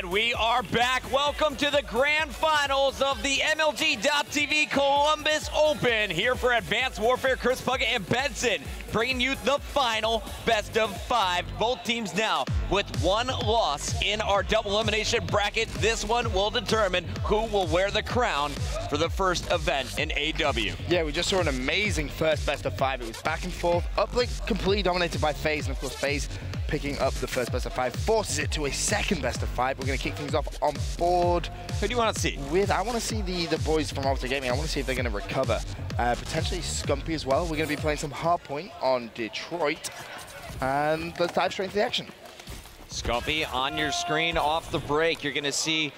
And we are back. Welcome to the grand finals of the MLG.TV Columbus Open. Here for Advanced Warfare, Chris Puckett and Benson, bringing you the final best of 5. Both teams now with one loss in our double elimination bracket. This one will determine who will wear the crown for the first event in AW. Yeah, we just saw an amazing first best of 5. It was back and forth. Uplink completely dominated by FaZe, and of course FaZe picking up the first best of 5 forces it to a second best of 5. We're going to kick things off on board. Who do you want to see? I want to see the boys from OpTic Gaming. I want to see if they're going to recover. Potentially Scumpy as well. We're going to be playing some Hardpoint on Detroit. And let's dive straight into the action. Scumpy on your screen off the break. You're going to see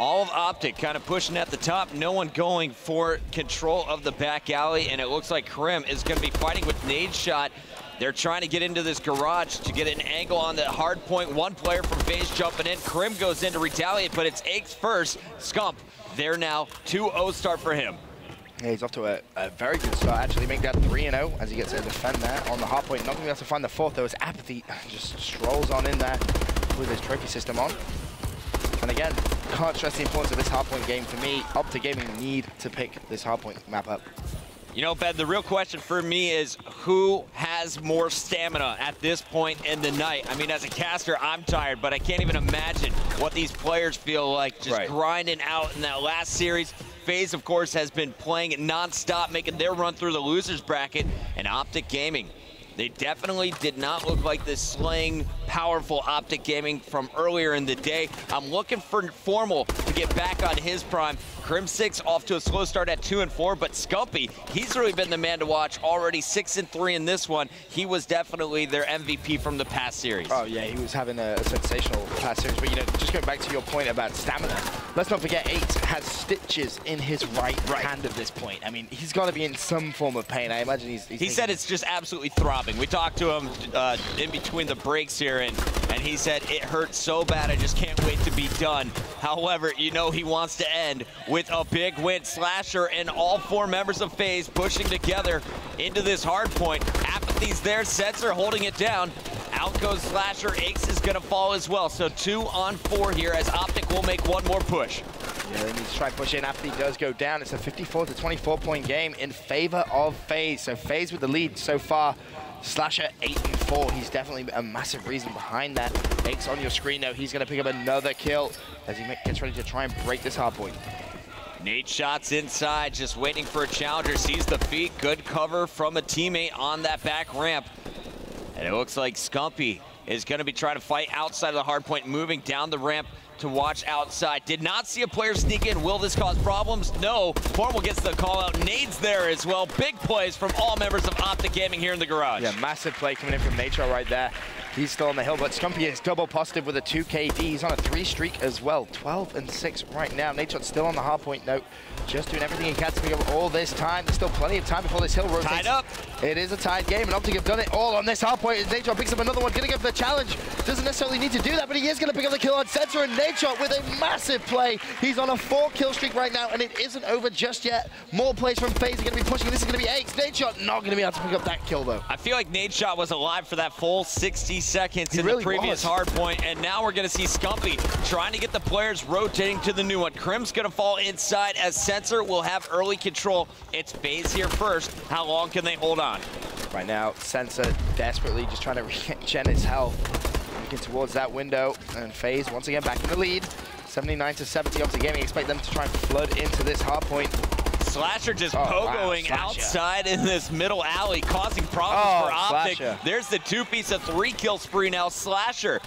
all of OpTic kind of pushing at the top. No one going for control of the back alley. And it looks like Krim is going to be fighting with nade shot. They're trying to get into this garage to get an angle on the hard point. One player from FaZe jumping in. Krim goes in to retaliate, but it's Aches first. Scump, there now. 2-0 start for him. Yeah, he's off to a very good start. Actually, make that 3-0 as he gets to defend there on the hard point. Not going to be able to find the fourth, though, as Apathy just strolls on in there with his trophy system on. And again, can't stress the importance of this hard point game. For me, OpTic Gaming need to pick this hard point map up. You know, Ben, the real question for me is who has more stamina at this point in the night? I mean, as a caster, I'm tired, but I can't even imagine what these players feel like just grinding out in that last series. FaZe, of course, has been playing it non-stop, making their run through the losers bracket, and OpTic Gaming, they definitely did not look like the slaying, powerful OpTic Gaming from earlier in the day. I'm looking for Formal to get back on his prime. Crim6 off to a slow start at 2-4, but Scumpy, he's really been the man to watch. Already 6-3 in this one. He was definitely their MVP from the past series. Oh yeah, he was having a sensational past series. But you know, just going back to your point about stamina, let's not forget Aches has stitches in his right hand at this point. I mean, he's got to be in some form of pain. I imagine he said it's just absolutely throbbing. We talked to him in between the breaks here, and he said it hurts so bad, I just can't wait to be done. However, you know he wants to end with a big win. Slasher and all 4 members of FaZe pushing together into this hard point. Apathy's there, Sensor holding it down. Out goes Slasher, Aches is gonna fall as well. So 2-on-4 here as OpTic will make one more push. Yeah, they need to try and push in. Apathy does go down. It's a 54-24 point game in favor of FaZe. So FaZe with the lead so far. Slasher 8-4. He's definitely a massive reason behind that. Aches on your screen though. He's gonna pick up another kill as he gets ready to try and break this hard point. Nate shots inside, just waiting for a challenger. Sees the feet, good cover from a teammate on that back ramp. And it looks like Scumpy is gonna be trying to fight outside of the hard point, moving down the ramp to watch outside. Did not see a player sneak in. Will this cause problems? No. Formal gets the call out. Nades there as well. Big plays from all members of OpTic Gaming here in the garage. Yeah, massive play coming in from Nature right there. He's still on the hill, but Scumpy is double positive with a 2 KD. He's on a 3 streak as well. 12-6 right now. Nature's still on the hard point note. Just doing everything he can to pick up all this time. There's still plenty of time before this hill rotates. Tied up. It is a tied game, and OpTic have done it all on this hard point. Nature picks up another one, gonna go for the challenge. Doesn't necessarily need to do that, but he is gonna pick up the kill on Sensor, and Nature with a massive play. He's on a 4 kill streak right now, and it isn't over just yet. More plays from FaZe are gonna be pushing. This is gonna be Aches. Nature not gonna be able to pick up that kill though. I feel like Nade Shot was alive for that full 60 seconds in the previous hard point, and now we're gonna see Scumpy trying to get the players rotating to the new one. Krim's gonna fall inside as Sensor will have early control. It's FaZe here first. How long can they hold on? Right now, Sensor desperately just trying to regen his health. Looking towards that window, and FaZe once again back in the lead. 79-70 OpTic Gaming. Expect them to try and flood into this hard point. Slasher just pogoing outside in this middle alley, causing problems for OpTic. Slasher. There's the 2-piece of 3-kill spree now. Slasher,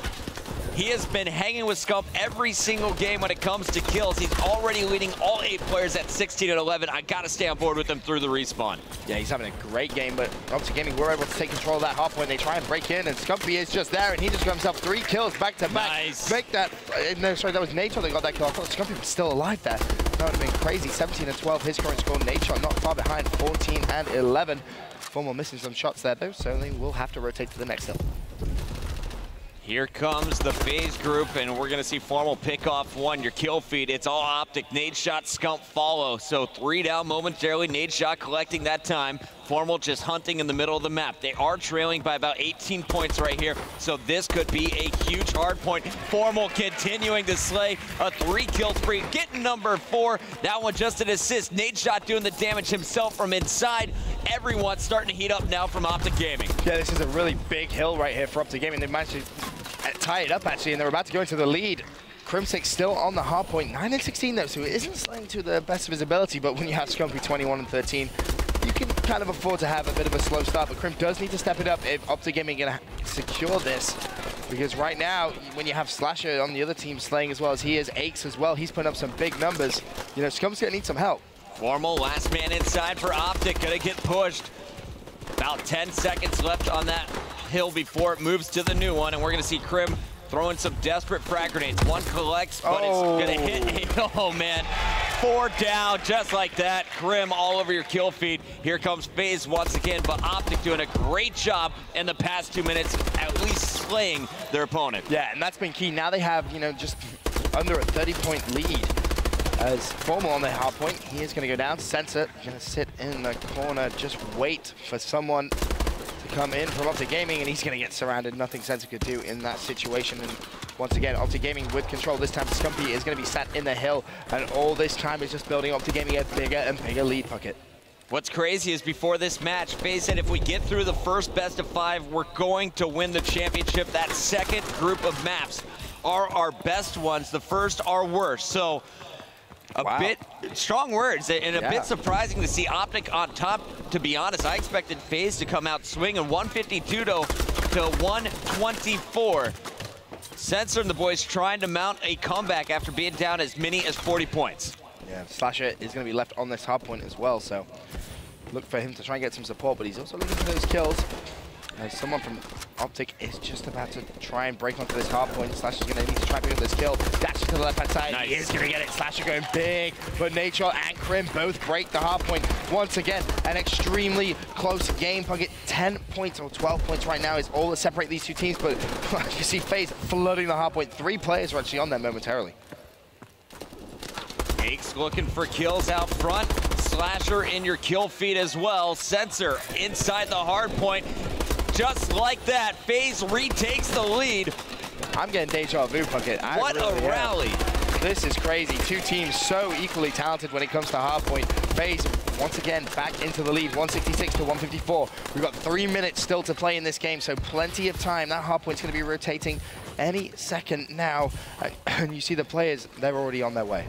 he has been hanging with Scump every single game when it comes to kills. He's already leading all 8 players at 16-11. I gotta stay on board with him through the respawn. Yeah, he's having a great game, but OpTic Gaming were able to take control of that hard point. They try and break in, and Scumpy is just there, and he just got himself 3 kills back to back. Nice. Make that. No, sorry, that was Nature that got that kill. I thought Scumpy was still alive there. That would have been crazy. 17-12, his current score. Nature not far behind, 14-11. Formal missing some shots there, though, so they will have to rotate to the next hill. Here comes the FaZe group, and we're going to see Formal pick off one. Your kill feed, it's all OpTic. Nade Shot, Scump follow. So 3 down momentarily. Nade Shot collecting that time. Formal just hunting in the middle of the map. They are trailing by about 18 points right here, so this could be a huge hard point. Formal continuing to slay a 3-kill spree, getting number 4. That one just an assist. Nadeshot doing the damage himself from inside. Everyone's starting to heat up now from OpTic Gaming. Yeah, this is a really big hill right here for OpTic Gaming. They managed to tie it up, actually, and they're about to go into the lead. Crimsic still on the hard point, 9 and 16 though, so it isn't slaying to the best of his ability, but when you have Scumpy 21 and 13, you can kind of afford to have a bit of a slow start, but Crim does need to step it up if OpTic Gaming are going to secure this, because right now, when you have Slasher on the other team slaying as well as he is, Aches as well, he's putting up some big numbers. You know, Scump's going to need some help. Formal, last man inside for OpTic, going to get pushed. About 10 seconds left on that hill before it moves to the new one, and we're going to see Crim throwing some desperate frag grenades. One collects, but it's gonna hit. Oh man, 4 down, just like that. Crim all over your kill feed. Here comes FaZe once again, but OpTic doing a great job in the past 2 minutes, at least slaying their opponent. Yeah, and that's been key. Now they have, you know, just under a 30-point lead. As Formal on the hard point, he is gonna go down. Sensor gonna sit in the corner, just wait for someone to come in from OpTic Gaming, and he's going to get surrounded. Nothing Sensor could do in that situation. And once again, OpTic Gaming with control. This time, Scumpy is going to be sat in the hill, and all this time is just building OpTic Gaming a bigger and bigger lead bucket. What's crazy is before this match, FaZe said if we get through the first best of 5, we're going to win the championship. That second group of maps are our best ones. The first are worse. So a bit strong words and a bit surprising to see OpTic on top. To be honest, I expected FaZe to come out swinging 152 to 124. Sensor and the boys trying to mount a comeback after being down as many as 40 points. Yeah, Slasher is going to be left on this hard point as well, so look for him to try and get some support, but he's also looking for those kills. As someone from OpTic is just about to try and break onto this hard point. Slasher's going to need to try and pick up this kill. Dashes to the left-hand side. Nice. He is going to get it. Slasher going big, but Nature and Crim both break the hard point. Once again, an extremely close game. Puckett 10 points or 12 points right now is all that separate these two teams, but you see FaZe flooding the hard point. 3 players are actually on there momentarily. Aches looking for kills out front. Slasher in your kill feed as well. Sensor inside the hard point. Just like that, FaZe retakes the lead. I'm getting deja vu, Puckett. What really a rally. This is crazy. 2 teams so equally talented when it comes to hardpoint. FaZe, once again, back into the lead, 166 to 154. We've got 3 minutes still to play in this game, so plenty of time. That hardpoint's going to be rotating any second now. And you see the players, they're already on their way.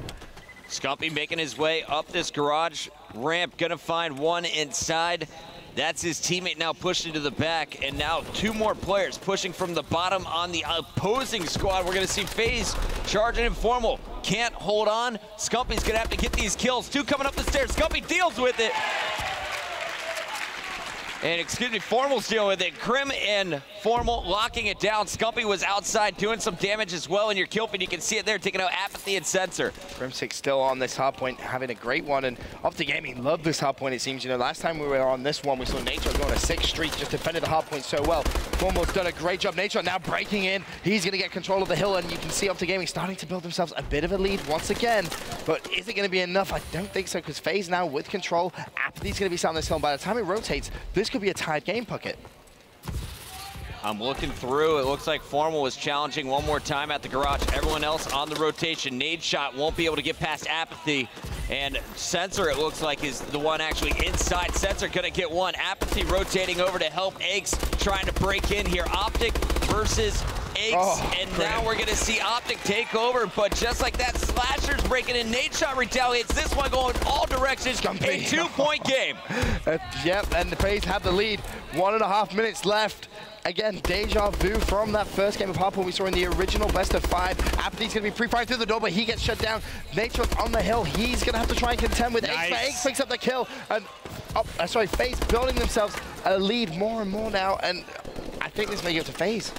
Scumpy making his way up this garage ramp, gonna find one inside. That's his teammate now pushing to the back, and now 2 more players pushing from the bottom on the opposing squad. We're gonna see FaZe charging Informal. Can't hold on. Scumpy's gonna have to get these kills. 2 coming up the stairs. Scumpy deals with it. And excuse me, Formal's dealing with it. Crim and Formal locking it down. Scumpy was outside doing some damage as well in your kill feed. You can see it there, taking out Apathy and Sensor. Crimsic still on this hard point, having a great one, and OpTic Gaming love this hard point, it seems. You know, last time we were on this one, we saw Nature go on a 6th streak, just defended the hard point so well. Formal's done a great job. Nature now breaking in. He's going to get control of the hill, and you can see OpTic Gaming starting to build themselves a bit of a lead once again. But is it going to be enough? I don't think so, because FaZe now with control. Apathy's going to be sat on this hill, and by the time it rotates, this could be a tied game, Puckett. I'm looking through. It looks like Formal was challenging one more time at the garage. Everyone else on the rotation. Nade shot won't be able to get past Apathy. And Sensor, it looks like, is the one actually inside. Sensor gonna get one. Apathy rotating over to help Aches, trying to break in here. OpTic versus Aches, and now we're gonna see OpTic take over, but just like that, Slasher's breaking in. Nade shot retaliates. This one going all directions. A 2-point game. Yep, and the FaZe have the lead. 1.5 minutes left. Again, deja vu from that first game of hardpoint we saw in the original best of 5. Apathy's going to be pre-firing through the door, but he gets shut down. Nature's on the hill. He's going to have to try and contend with Aches, but Aches picks up the kill. And FaZe building themselves a lead more and more now, and I think this may go to FaZe.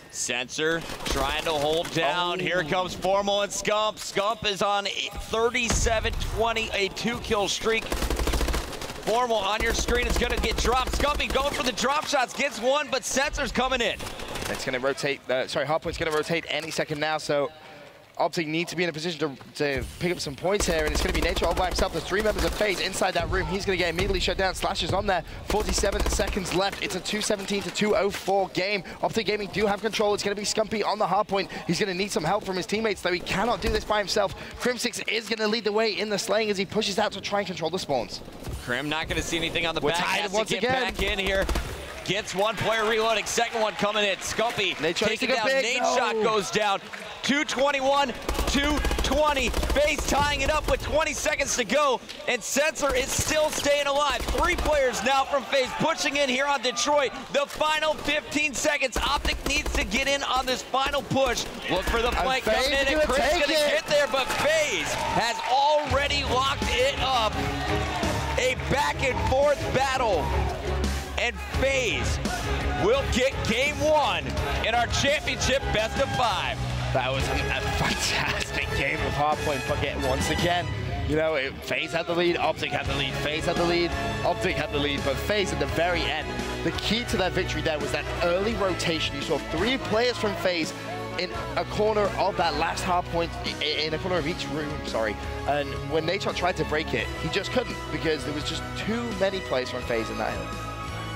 Sensor trying to hold down. Here comes Formal and Scump. Scump is on 37-20, a 2-kill streak. Formal on your screen is gonna get dropped. Scumpy going for the drop shots, gets one, but Sensor's coming in. It's gonna rotate, hardpoint's gonna rotate any second now, so OpTic need to be in a position to pick up some points here, and it's going to be Nature all by himself. There's 3 members of FaZe inside that room. He's going to get immediately shut down. Slashes on there. 47 seconds left. It's a 217 to 204 game. OpTic Gaming do have control. It's going to be Scumpy on the hard point. He's going to need some help from his teammates, though he cannot do this by himself. Crimsix is going to lead the way in the slaying as he pushes out to try and control the spawns. Crim not going to see anything on the We're back. tied Has once to get again. back in here. Gets one player reloading, second one coming in. Scumpy taking down. Nade shot goes down. 221, 220. FaZe tying it up with 20 seconds to go, and Sensor is still staying alive. 3 players now from FaZe pushing in here on Detroit. The final 15 seconds. OpTic needs to get in on this final push. Look for the flank coming in, and Chris gonna get there, but FaZe has already locked it up. A back and forth battle. And FaZe will get game 1 in our championship best of 5. That was a fantastic game of hardpoint bucket once again. You know, FaZe had the lead, OpTic had the lead, FaZe had the lead, OpTic had the lead, but FaZe at the very end, the key to that victory there was that early rotation. You saw 3 players from FaZe in a corner of that last hardpoint, in a corner of each room, sorry. And when Nature tried to break it, he just couldn't, because there was just too many players from FaZe in that hill.